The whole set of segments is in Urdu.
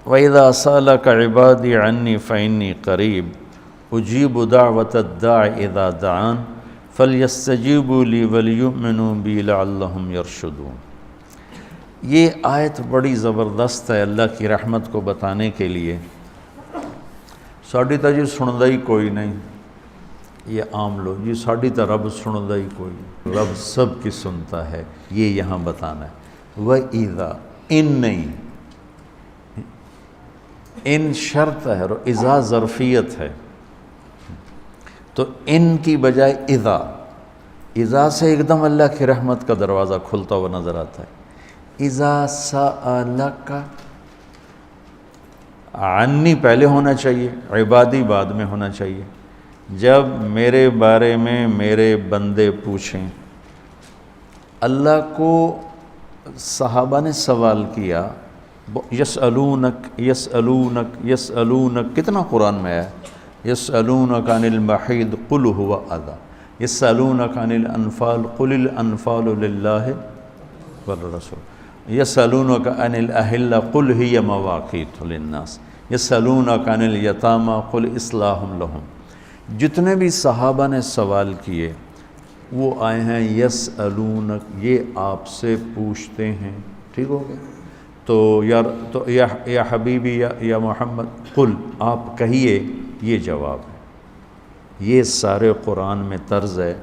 وَإِذَا سَأَلَكَ عِبَادِي عَنِّي فَإِنِّي قَرِيبٌ أُجِيبُ دَعْوَةَ الدَّاعِ إِذَا دَعَانِ فَلْيَسْتَجِیبُوا لِی وَلْیُؤْمِنُوا بِی لَعَلَّهُمْ یرشدون۔ یہ آیت بڑی زبردست ہے اللہ کی رحمت کو بتانے کے لیے۔ ساڈی تا جی سندا ہی کوئی نہیں، یہ عام لوگ جی ساڈی تا رب سندا ہی کوئی نہیں، رب سب کی سنتا ہے، یہ یہاں بتانا ہے۔ وَإِذَا ان نہیں، ان شرط ہے اور اذا ظرفیت ہے، تو ان کی بجائے اذا سے ایک دم اللہ کی رحمت کا دروازہ کھلتا ہوا نظر آتا ہے۔ اذا سألک، عنی پہلے ہونا چاہیے، عبادی بعد میں ہونا چاہیے۔ جب میرے بارے میں میرے بندے پوچھیں، اللہ کو صحابہ نے سوال کیا، یسألونک یسألونک یسألونک، کتنا قرآن میں ہے، یسألونک عن المحیض قل هو اذی، یسألونک عن الانفال قل الانفال للہ والرسول، یسألونک عن الاہلہ قل ہی مواقیت للناس، یسألونک عن الیتامی قل اصلاح لہم۔ جتنے بھی صحابہ نے سوال کیے وہ آئے ہیں یسألونک، یہ آپ سے پوچھتے ہیں، ٹھیک ہو گیا؟ تو یا حبیبی یا محمد قل، آپ کہیے، یہ جواب ہے۔ یہ سارے قرآن میں طرز ہے،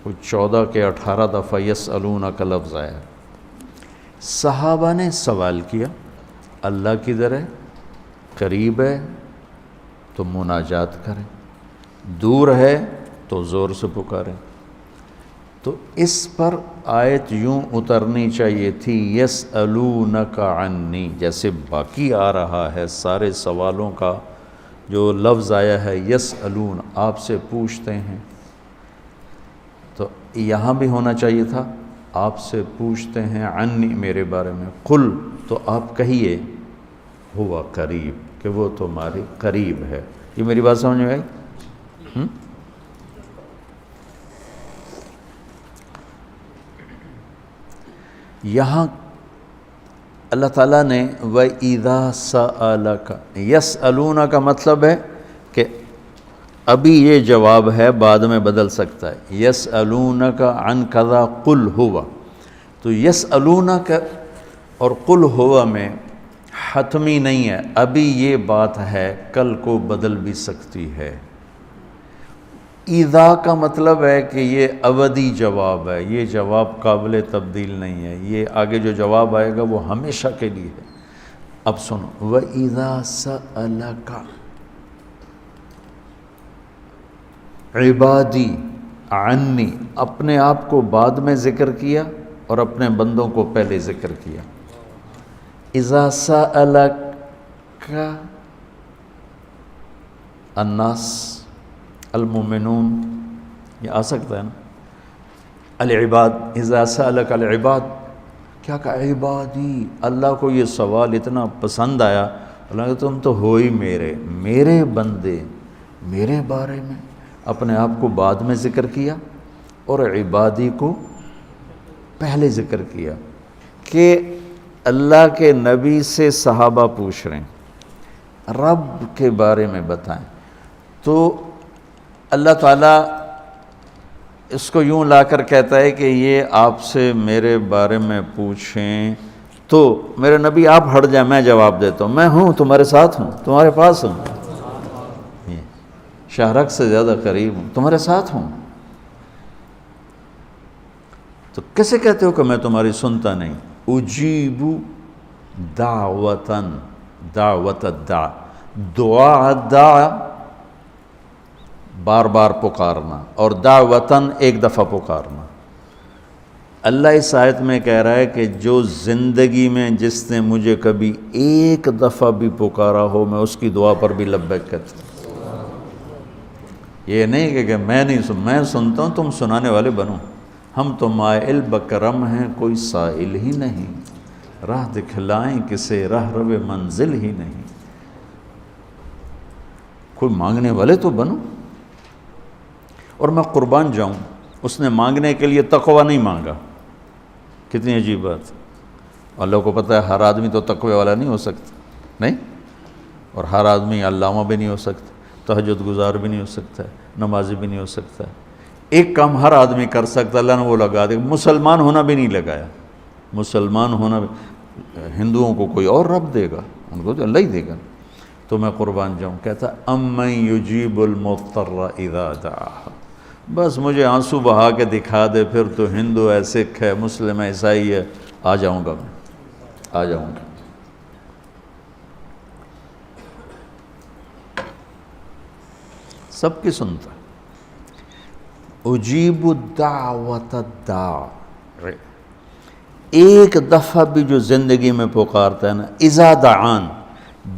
کچھ 14 کے 18 دفعہ یسألونک کا لفظ آیا ہے۔ صحابہ نے سوال کیا، اللہ کدھر ہے؟ قریب ہے تو مناجات کریں، دور ہے تو زور سے پکاریں۔ تو اس پر آیت یوں اترنی چاہیے تھی، یسألونک عنی، جیسے باقی آ رہا ہے سارے سوالوں کا جو لفظ آیا ہے یسألون، آپ سے پوچھتے ہیں، تو یہاں بھی ہونا چاہیے تھا آپ سے پوچھتے ہیں عنی، میرے بارے میں، قل، تو آپ کہیے ہوا قریب، کہ وہ تمہاری قریب ہے۔ یہ میری بات سمجھ میں آئی؟ یہاں اللہ تعالیٰ نے وَإِذَا سَأَلَكَ، یسألون کا مطلب ہے کہ ابھی یہ جواب ہے، بعد میں بدل سکتا ہے۔ یسألونک عن کذا قل ہوا، تو یسألونک اور قل ہوا میں حتمی نہیں ہے، ابھی یہ بات ہے، کل کو بدل بھی سکتی ہے۔ اذا کا مطلب ہے کہ یہ ابدی جواب ہے، یہ جواب قابل تبدیل نہیں ہے، یہ آگے جو جواب آئے گا وہ ہمیشہ کے لیے ہے۔ اب سنو، وَإِذَا سَأَلَكَ عبادی عنی، اپنے آپ کو بعد میں ذکر کیا اور اپنے بندوں کو پہلے ذکر کیا۔ اذا سألک الناس المؤمنون، یہ آ سکتا ہے نا، العباد، اذا سألک العباد، کیا کہا؟ عبادی، اللہ کو یہ سوال اتنا پسند آیا، اللہ کہ تم تو ہو ہی میرے بندے، میرے بارے میں اپنے آپ کو بعد میں ذکر کیا اور عبادی کو پہلے ذکر کیا، کہ اللہ کے نبی سے صحابہ پوچھ رہے ہیں رب کے بارے میں بتائیں، تو اللہ تعالیٰ اس کو یوں لا کر کہتا ہے کہ یہ آپ سے میرے بارے میں پوچھیں تو میرے نبی آپ ہٹ جائیں، میں جواب دیتا ہوں، میں ہوں، تمہارے ساتھ ہوں، تمہارے پاس ہوں، شہرک سے زیادہ قریب ہوں، تمہارے ساتھ ہوں۔ تو کیسے کہتے ہو کہ میں تمہاری سنتا نہیں؟ اجیب دعوتاً، دعوت الدع، دعا دعا بار بار پکارنا، اور دعوتاً ایک دفعہ پکارنا۔ اللہ اس آیت میں کہہ رہا ہے کہ جو زندگی میں جس نے مجھے کبھی ایک دفعہ بھی پکارا ہو، میں اس کی دعا پر بھی لبیک کہتا ہوں۔ یہ نہیں کہ میں نہیں میں سنتا ہوں، تم سنانے والے بنو، ہم تو مائل بکرم ہیں، کوئی سائل ہی نہیں، راہ دکھلائیں کسے راہ رو منزل ہی نہیں، کوئی مانگنے والے تو بنو۔ اور میں قربان جاؤں، اس نے مانگنے کے لیے تقوی نہیں مانگا، کتنی عجیب بات۔ اللہ کو پتہ ہے ہر آدمی تو تقوی والا نہیں ہو سکتا، نہیں، اور ہر آدمی علامہ بھی نہیں ہو سکتا، تہجد گزار بھی نہیں ہو سکتا ہے، نمازی بھی نہیں ہو سکتا ہے۔ ایک کام ہر آدمی کر سکتا، اللہ نے وہ لگا دیا، مسلمان ہونا بھی نہیں لگایا۔ مسلمان ہونا بھی، ہندوؤں کو کوئی اور رب دے گا، ان کو تو اللہ ہی دے گا۔ تو میں قربان جاؤں، کہتا امن یجیب المضطر اذا دعاہ، بس مجھے آنسو بہا کے دکھا دے، پھر تو ہندو ہے، سکھ ہے، مسلم ہے، عیسائی ہے، آ جاؤں گا، میں آ جاؤں گا۔ سب کی سنتا، اجیب الدعوت الداع، ایک دفعہ بھی جو زندگی میں پکارتا ہے نا، اذا دعان،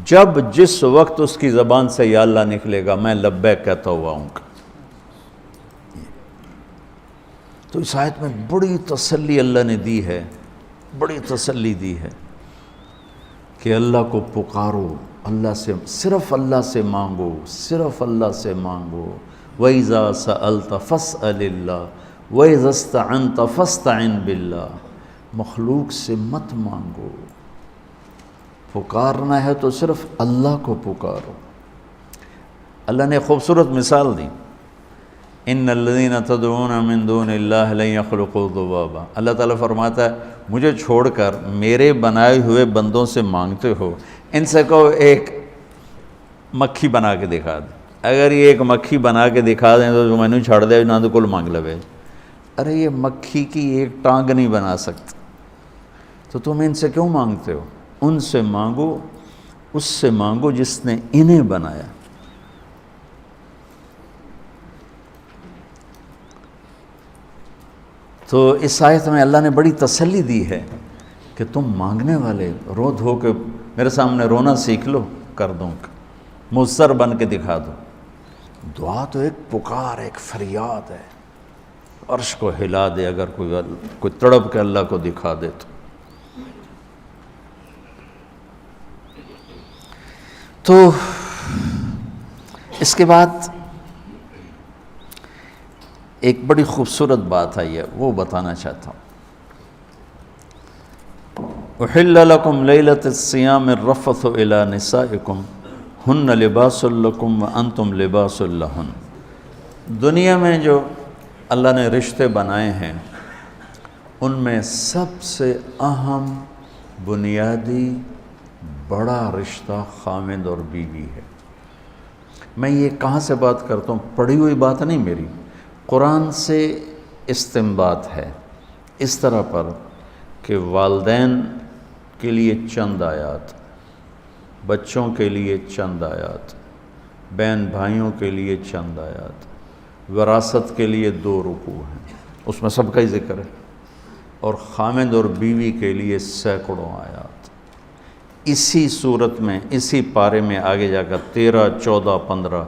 جب جس وقت اس کی زبان سے یا اللہ نکلے گا، میں لبیک کہتا ہوا ہوں گا۔ تو اس آیت میں بڑی تسلی اللہ نے دی ہے، بڑی تسلی دی ہے کہ اللہ کو پکارو، اللہ سے، صرف اللہ سے مانگو، صرف اللہ سے مانگو۔ وَإِذَا سَأَلْتَ فَاسْأَلِ اللَّهِ وَإِذَا اسْتَعَنْتَ فَاسْتَعِنْ بِاللَّهِ، مخلوق سے مت مانگو، پکارنا ہے تو صرف اللہ کو پکارو۔ اللہ نے خوبصورت مثال دی، ان الذین تدعون من دون اللہ لن یخلقوا ذبابا، اللہ تعالیٰ فرماتا ہے مجھے چھوڑ کر میرے بنائے ہوئے بندوں سے مانگتے ہو، ان سے کہو ایک مکھی بنا کے دکھا دیں، اگر یہ ایک مکھی بنا کے دکھا دیں تو میں نے چھاڑ دیا نہ تو کل مانگ لوے۔ ارے یہ مکھی کی ایک ٹانگ نہیں بنا سکتا، تو تم ان سے کیوں مانگتے ہو؟ ان سے مانگو، اس سے مانگو جس نے انہیں بنایا۔ تو اس آیت میں اللہ نے بڑی تسلی دی ہے کہ تم مانگنے والے رو دھو کے میرے سامنے رونا سیکھ لو، کر دوں گا، مضطر بن کے دکھا دو۔ دعا تو ایک پکار، ایک فریاد ہے، عرش کو ہلا دے، اگر کوئی تڑپ کے اللہ کو دکھا دے تو اس کے بعد ایک بڑی خوبصورت بات آئی ہے، وہ بتانا چاہتا ہوں۔ احل لکم لیلۃ الصیام الرفث الی نسائکم ہن لباس لکم وانتم لباس لہن۔ دنیا میں جو اللہ نے رشتے بنائے ہیں ان میں سب سے اہم، بنیادی، بڑا رشتہ خامند اور بیوی ہے۔ میں یہ کہاں سے بات کرتا ہوں؟ پڑھی ہوئی بات نہیں میری، قرآن سے استنباط ہے، اس طرح پر کہ والدین کے لیے چند آیات، بچوں کے لیے چند آیات، بہن بھائیوں کے لیے چند آیات، وراثت کے لیے 2 رکوع ہیں، اس میں سب کا ہی ذکر ہے، اور خامند اور بیوی کے لیے سینکڑوں آیات۔ اسی صورت میں، اسی پارے میں آگے جا کر 13، 14، 15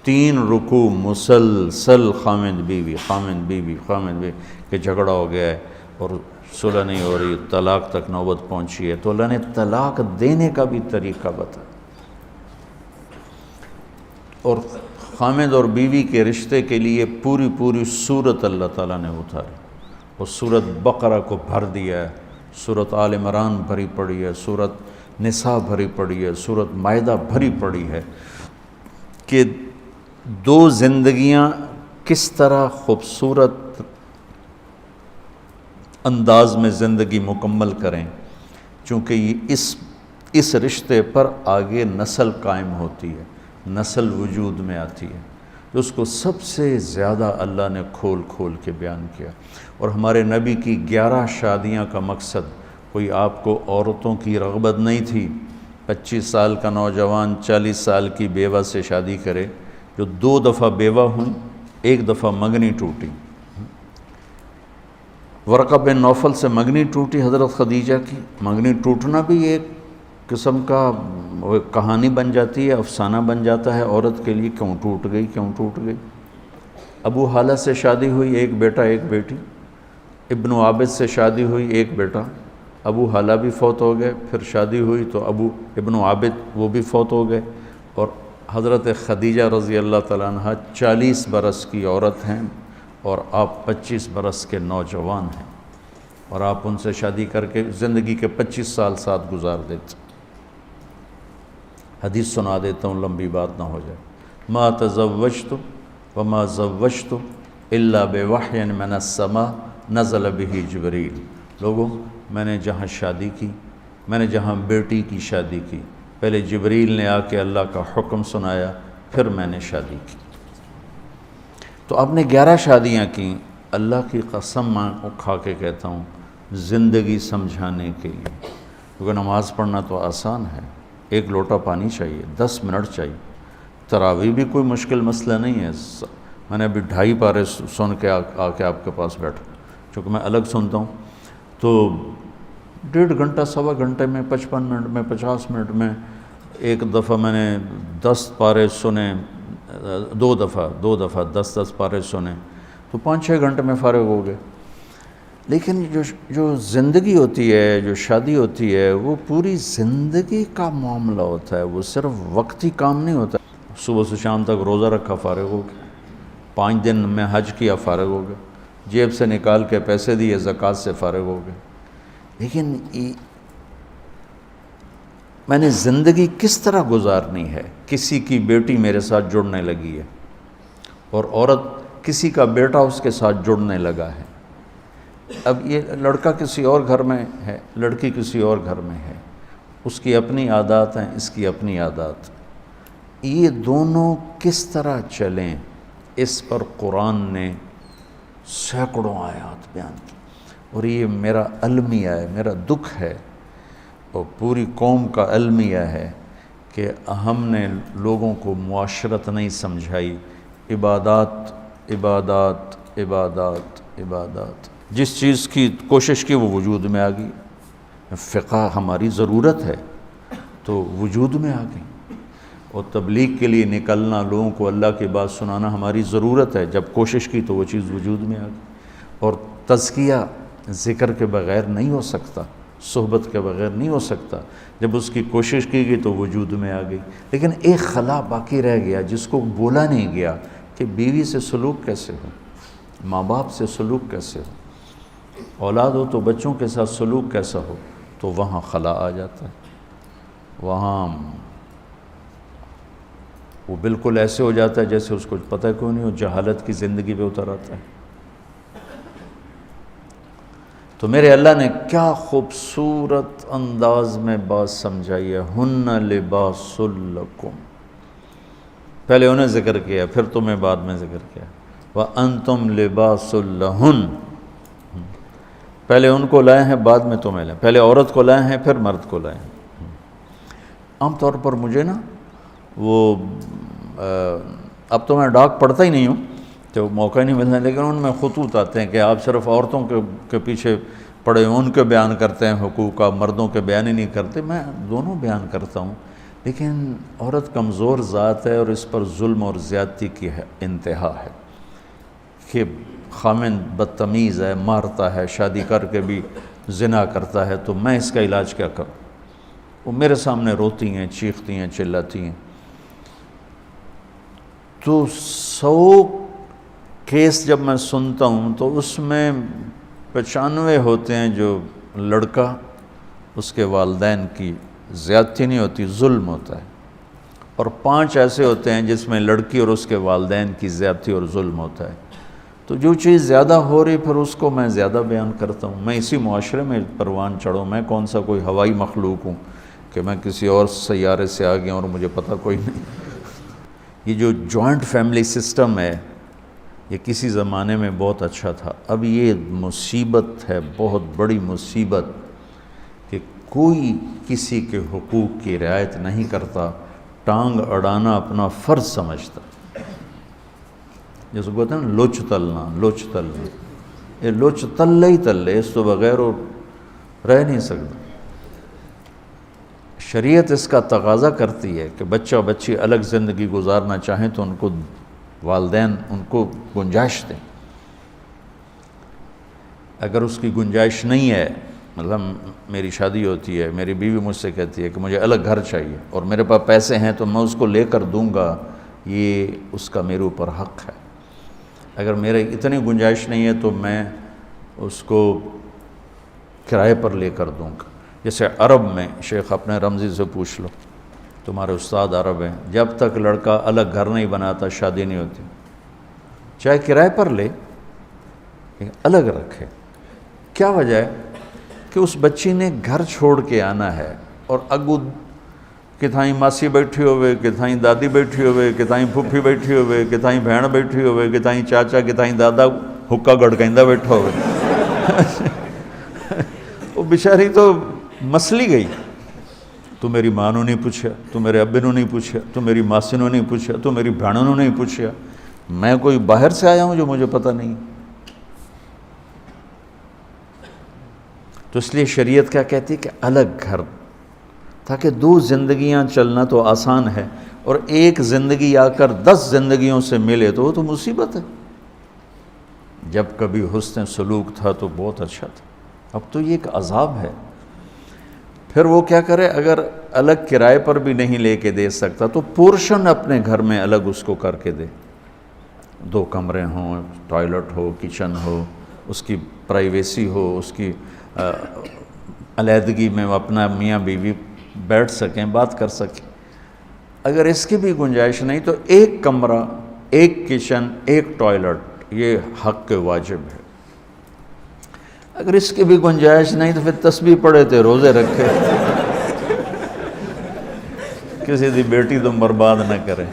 3 رکوع مسلسل خامند بیوی، خامند بیوی، خامند بیوی کہ جھگڑا ہو گیا ہے اور صلح نہیں ہو رہی، طلاق تک نوبت پہنچی ہے، تو اللہ نے طلاق دینے کا بھی طریقہ بتایا، اور خامند اور بیوی کے رشتے کے لیے پوری سورت اللہ تعالیٰ نے اتاری، اور سورت بقرہ کو بھر دیا ہے، سورت آل عمران بھری پڑی ہے، سورت نساء بھری پڑی ہے، سورت مائدہ بھری پڑی ہے، کہ 2 زندگیاں کس طرح خوبصورت انداز میں زندگی مکمل کریں، چونکہ یہ اس رشتے پر آگے نسل قائم ہوتی ہے، نسل وجود میں آتی ہے، تو اس کو سب سے زیادہ اللہ نے کھول کے بیان کیا۔ اور ہمارے نبی کی 11 شادیاں کا مقصد کوئی آپ کو عورتوں کی رغبت نہیں تھی 25 سال کا نوجوان 40 سال کی بیوہ سے شادی کرے، جو 2 دفعہ بیوہ ہوئی، 1 دفعہ منگنی ٹوٹی۔ ورقہ بن نوفل سے منگنی ٹوٹی حضرت خدیجہ کی، منگنی ٹوٹنا بھی ایک قسم کا کہانی بن جاتی ہے، افسانہ بن جاتا ہے عورت کے لیے، کیوں ٹوٹ گئی۔ ابو حالہ سے شادی ہوئی، 1 بیٹا 1 بیٹی۔ ابن عابد سے شادی ہوئی، 1 بیٹا، ابو حالہ بھی فوت ہو گئے، پھر شادی ہوئی تو ابن عابد وہ بھی فوت ہو گئے، اور حضرت خدیجہ رضی اللہ تعالیٰ عنہ 40 برس کی عورت ہیں اور آپ 25 برس کے نوجوان ہیں، اور آپ ان سے شادی کر کے زندگی کے 25 سال ساتھ گزار دیتے۔ حدیث سنا دیتا ہوں لمبی بات نہ ہو جائے. ما تزوجت وما زوجت الا بوحی من السماء نزل به جبریل. لوگوں، میں نے جہاں شادی کی، میں نے جہاں بیٹی کی شادی کی، پہلے جبریل نے آ کے اللہ کا حکم سنایا، پھر میں نے شادی کی. تو آپ نے 11 شادیاں کی. اللہ کی قسم میں کھا کے کہتا ہوں، زندگی سمجھانے کے لیے. کیونکہ نماز پڑھنا تو آسان ہے، 1 لوٹا پانی چاہیے، 10 منٹ چاہیے. تراویح بھی کوئی مشکل مسئلہ نہیں ہے. میں نے ابھی 2.5 پارے سن کے آ کے آپ کے پاس بیٹھا، چونکہ میں الگ سنتا ہوں. تو 1.5 گھنٹہ 1.25 گھنٹے میں 55 منٹ میں 50 منٹ میں ایک دفعہ میں نے 10 پارے سنے، 2 دفعہ 10 پارے سنے، تو 5-6 گھنٹے میں فارغ ہو گئے. لیکن جو زندگی ہوتی ہے، جو شادی ہوتی ہے، وہ پوری زندگی کا معاملہ ہوتا ہے. وہ صرف وقتی کام نہیں ہوتا. صبح سے شام تک روزہ رکھا، فارغ ہو گئے. 5 دن میں حج کیا، فارغ ہو گئے. جیب سے نکال کے پیسے دیے، زکوٰۃ سے فارغ ہو گئے. لیکن میں نے زندگی کس طرح گزارنی ہے. کسی کی بیٹی میرے ساتھ جڑنے لگی ہے، اور عورت کسی کا بیٹا اس کے ساتھ جڑنے لگا ہے. اب یہ لڑکا کسی اور گھر میں ہے، لڑکی کسی اور گھر میں ہے. اس کی اپنی عادات ہیں، اس کی اپنی عادات. یہ دونوں کس طرح چلیں، اس پر قرآن نے سینکڑوں آیات بیان کی. اور یہ میرا المیہ ہے، میرا دکھ ہے، اور پوری قوم کا المیہ ہے کہ ہم نے لوگوں کو معاشرت نہیں سمجھائی. عبادات عبادات عبادات عبادات. جس چیز کی کوشش کی وہ وجود میں آ گئی. فقہ ہماری ضرورت ہے تو وجود میں آ گئی. اور تبلیغ کے لیے نکلنا، لوگوں کو اللہ کی بات سنانا ہماری ضرورت ہے. جب کوشش کی تو وہ چیز وجود میں آ گئی. اور تزکیہ ذکر کے بغیر نہیں ہو سکتا، صحبت کے بغیر نہیں ہو سکتا. جب اس کی کوشش کی گئی تو وجود میں آ گئی. لیکن ایک خلا باقی رہ گیا جس کو بولا نہیں گیا کہ بیوی سے سلوک کیسے ہو، ماں باپ سے سلوک کیسے ہو، اولاد ہو تو بچوں کے ساتھ سلوک کیسا ہو. تو وہاں خلا آ جاتا ہے. وہاں وہ بالکل ایسے ہو جاتا ہے جیسے اس کو پتہ کیوں نہیں ہو، جہالت کی زندگی پہ اتر آتا ہے. تو میرے اللہ نے کیا خوبصورت انداز میں بات سمجھائی ہے. ہن لباس لکم. پہلے انہیں ذکر کیا، پھر تمہیں بعد میں ذکر کیا. وَأَنْتُمْ لِبَاسٌ لَهُنْ. پہلے ان کو لائے ہیں، بعد میں تمہیں لائے. پہلے عورت کو لائے ہیں، پھر مرد کو لائے ہیں. عام طور پر مجھے نا وہ اب تو میں ڈاک پڑھتا ہی نہیں ہوں تو موقع نہیں ملتا، لیکن ان میں خطوط آتے ہیں کہ آپ صرف عورتوں کے پیچھے پڑے، ان کے بیان کرتے ہیں حقوق کا، مردوں کے بیان ہی نہیں کرتے. میں دونوں بیان کرتا ہوں، لیکن عورت کمزور ذات ہے اور اس پر ظلم اور زیادتی کی انتہا ہے کہ خامن بدتمیز ہے، مارتا ہے، شادی کر کے بھی زنا کرتا ہے. تو میں اس کا علاج کیا کروں؟ وہ میرے سامنے روتی ہیں، چیختی ہیں، چلاتی ہیں. تو 100 کیس جب میں سنتا ہوں تو اس میں 95 ہوتے ہیں جو لڑکا، اس کے والدین کی زیادتی نہیں ہوتی، ظلم ہوتا ہے. اور 5 ایسے ہوتے ہیں جس میں لڑکی اور اس کے والدین کی زیادتی اور ظلم ہوتا ہے. تو جو چیز زیادہ ہو رہی پھر اس کو میں زیادہ بیان کرتا ہوں. میں اسی معاشرے میں پروان چڑھوں. میں کون سا کوئی ہوائی مخلوق ہوں کہ میں کسی اور سیارے سے آ گیا اور مجھے پتہ کوئی نہیں. یہ جو جوائنٹ فیملی سسٹم ہے یہ کسی زمانے میں بہت اچھا تھا. اب یہ مصیبت ہے، بہت بڑی مصیبت، کہ کوئی کسی کے حقوق کی رعایت نہیں کرتا، ٹانگ اڑانا اپنا فرض سمجھتا. جیسے کہتے ہیں نا لوچ تلنا، لوچ تلنا. یہ لوچ تلے ہی تلے، اس تو بغیر وہ رہ نہیں سکتا. شریعت اس کا تقاضا کرتی ہے کہ بچہ بچی الگ زندگی گزارنا چاہیں تو ان کو والدین ان کو گنجائش دیں. اگر اس کی گنجائش نہیں ہے، مطلب میری شادی ہوتی ہے، میری بیوی مجھ سے کہتی ہے کہ مجھے الگ گھر چاہیے اور میرے پاس پیسے ہیں تو میں اس کو لے کر دوں گا، یہ اس کا میرے اوپر حق ہے. اگر میرے اتنی گنجائش نہیں ہے تو میں اس کو کرائے پر لے کر دوں گا. جیسے عرب میں، شیخ اپنے رمزی سے پوچھ لو، تمہارے استاد عرب ہیں، جب تک لڑکا الگ گھر نہیں بناتا شادی نہیں ہوتی، چاہے کرائے پر لے الگ رکھے۔ کیا وجہ ہے؟ کہ اس بچی نے گھر چھوڑ کے آنا ہے، اور اگو کتھائیں ماسی بیٹھی ہوئے، کتھائیں دادی بیٹھی ہوئے، کتھائیں پھپھی بیٹھی ہوئے، کتھائیں بہن بیٹھی ہوئے، کتھائیں چاچا، کتھائیں دادا حکا گڑکندہ بیٹھا ہوئے وہ بیچاری تو مسلی گئی۔ تو میری ماں نے نہیں پوچھا، تو میرے ابے نے نہیں پوچھا، تو میری ماسی نے نہیں پوچھا، تو میری بہنوں نے نہیں پوچھا، میں کوئی باہر سے آیا ہوں جو مجھے پتہ نہیں۔ تو اس لیے شریعت کیا کہتی ہے کہ الگ گھر، تاکہ دو زندگیاں چلنا تو آسان ہے، اور ایک زندگی آ کر 10 زندگیوں سے ملے تو وہ تو مصیبت ہے۔ جب کبھی حسن سلوک تھا تو بہت اچھا تھا، اب تو یہ ایک عذاب ہے۔ پھر وہ کیا کرے؟ اگر الگ کرائے پر بھی نہیں لے کے دے سکتا تو پورشن اپنے گھر میں الگ اس کو کر کے دے، 2 کمرے ہوں، ٹوائلٹ ہو، کچن ہو، اس کی پرائیویسی ہو، اس کی علیحدگی میں اپنا میاں بیوی بیٹھ سکیں، بات کر سکیں۔ اگر اس کی بھی گنجائش نہیں تو 1 کمرہ، 1 کچن، 1 ٹوائلٹ، یہ حق واجب ہے۔ اگر اس کی بھی گنجائش نہیں تو پھر تسبیح پڑھے تھے، روزے رکھے، کسی دی بیٹی تم برباد نہ کریں۔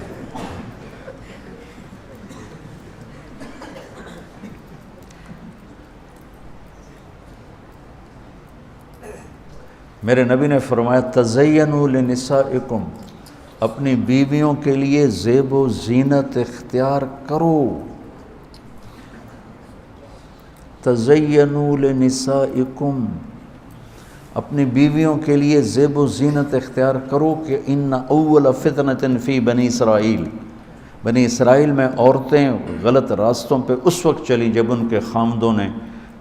میرے نبی نے فرمایا تزینوا لنسائکم، اپنی بیویوں کے لیے زیب و زینت اختیار کرو۔ تزینوا لنسائکم، اپنی بیویوں کے لیے زیب و زینت اختیار کرو کہ ان اول فتنۃ فی بنی اسرائیل، بنی اسرائیل میں عورتیں غلط راستوں پہ اس وقت چلیں جب ان کے خامدوں نے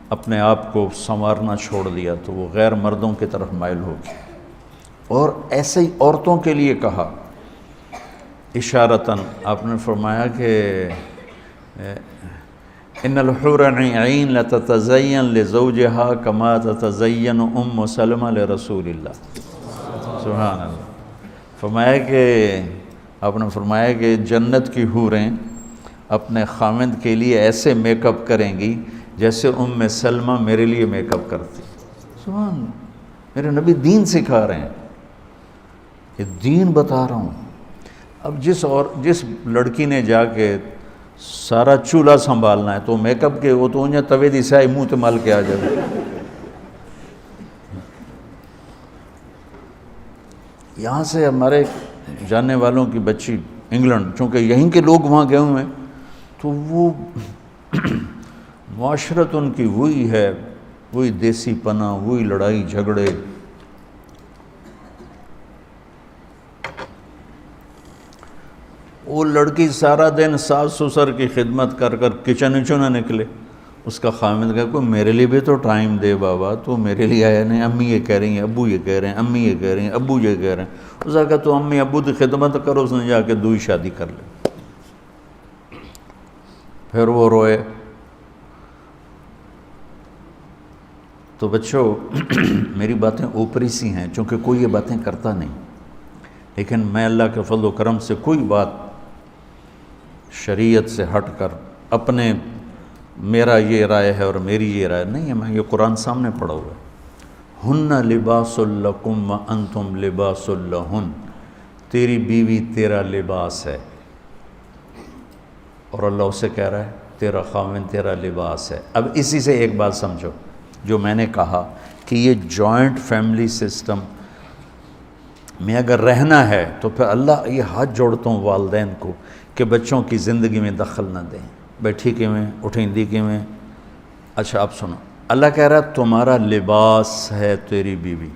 اپنے آپ کو سنوارنا چھوڑ دیا تو وہ غیر مردوں کی طرف مائل ہو گئی۔ اور ایسے ہی عورتوں کے لیے کہا اشارتاً، آپ نے فرمایا کہ ان الحور عین لتتزین لزوجها کما تتزین ام سلمہ لرسول اللہ، سبحان اللہ۔ فرمایا کہ آپ نے فرمایا کہ جنت کی حوریں اپنے خاوند کے لیے ایسے میک اپ کریں گی جیسے ام سلمہ میرے لیے میک اپ کرتی۔ سبحان اللہ، میرے نبی دین سکھا رہے ہیں، یہ دین بتا رہا ہوں۔ اب جس لڑکی نے جا کے سارا چولہا سنبھالنا ہے تو میک اپ کے وہ تو انہیں توے دی سائے منہ تے مال کے آ جائے۔ یہاں سے ہمارے جاننے والوں کی بچی انگلینڈ، چونکہ یہیں کے لوگ وہاں گئے ہوئے ہیں، تو وہ معاشرت ان کی وہی ہے، وہی دیسی پنا، وہی لڑائی جھگڑے۔ وہ لڑکی سارا دن ساس سسر کی خدمت کر کر کچن نہ نکلے، اس کا خامد کہا کوئی میرے لیے بھی تو ٹائم دے بابا، تو میرے لیے آیا نہیں، امی یہ کہہ رہی ہیں، ابو یہ کہہ رہے ہیں، امی یہ کہہ رہی ہیں، ابو یہ کہہ رہے ہیں۔ اس نے کہا تو امی ابو کی خدمت کرو، اس نے جا کے دوئی شادی کر لی۔ پھر وہ روئے۔ تو بچوں میری باتیں اوپری سی ہیں چونکہ کوئی یہ باتیں کرتا نہیں، لیکن میں اللہ کے فضل و کرم سے کوئی بات شریعت سے ہٹ کر اپنے میرا یہ رائے ہے اور میری یہ رائے نہیں ہے، میں یہ قرآن سامنے پڑھا ہوا ہے۔ ہن لباس لکم وانتم لباس لہن، تیری بیوی تیرا لباس ہے، اور اللہ اسے کہہ رہا ہے تیرا خاوند تیرا لباس ہے۔ اب اسی سے ایک بات سمجھو، جو میں نے کہا کہ یہ جوائنٹ فیملی سسٹم میں اگر رہنا ہے تو پھر اللہ یہ ہاتھ جوڑتا ہوں والدین کو کہ بچوں کی زندگی میں دخل نہ دیں، بیٹھی کیویں اٹھیندی کیویں۔ اچھا اب سنو، اللہ کہہ رہا ہے تمہارا لباس ہے تیری بیوی۔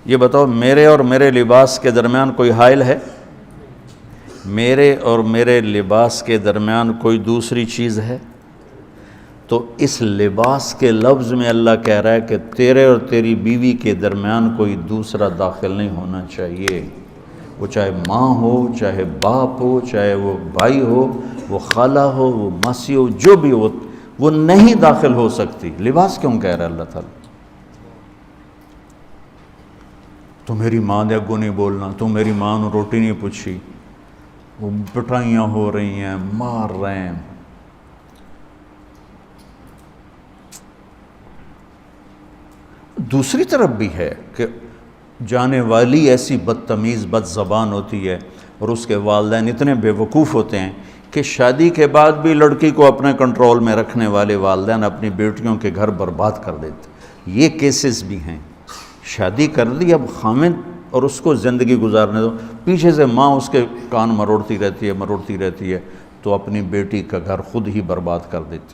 یہ بتاؤ میرے اور میرے لباس کے درمیان کوئی حائل ہے؟ میرے اور میرے لباس کے درمیان کوئی دوسری چیز ہے؟ تو اس لباس کے لفظ میں اللہ کہہ رہا ہے کہ تیرے اور تیری بیوی کے درمیان کوئی دوسرا داخل نہیں ہونا چاہیے، وہ چاہے ماں ہو، چاہے باپ ہو، چاہے وہ بھائی ہو، وہ خالہ ہو، وہ ماسی ہو، جو بھی ہو، وہ نہیں داخل ہو سکتی۔ لباس کیوں کہہ رہا ہے اللہ تعالیٰ؟ تو میری ماں دے اگوں نہیں بولنا، تو میری ماں نے روٹی نہیں پوچھی، وہ پٹائیاں ہو رہی ہیں، مار رہے ہیں۔ دوسری طرف بھی ہے کہ جانے والی ایسی بدتمیز بد زبان ہوتی ہے اور اس کے والدین اتنے بے وقوف ہوتے ہیں کہ شادی کے بعد بھی لڑکی کو اپنے کنٹرول میں رکھنے والے والدین اپنی بیٹیوں کے گھر برباد کر دیتے۔ یہ کیسز بھی ہیں۔ شادی کر لی، اب خامد اور اس کو زندگی گزارنے دو، پیچھے سے ماں اس کے کان مروڑتی رہتی ہے تو اپنی بیٹی کا گھر خود ہی برباد کر دیتی۔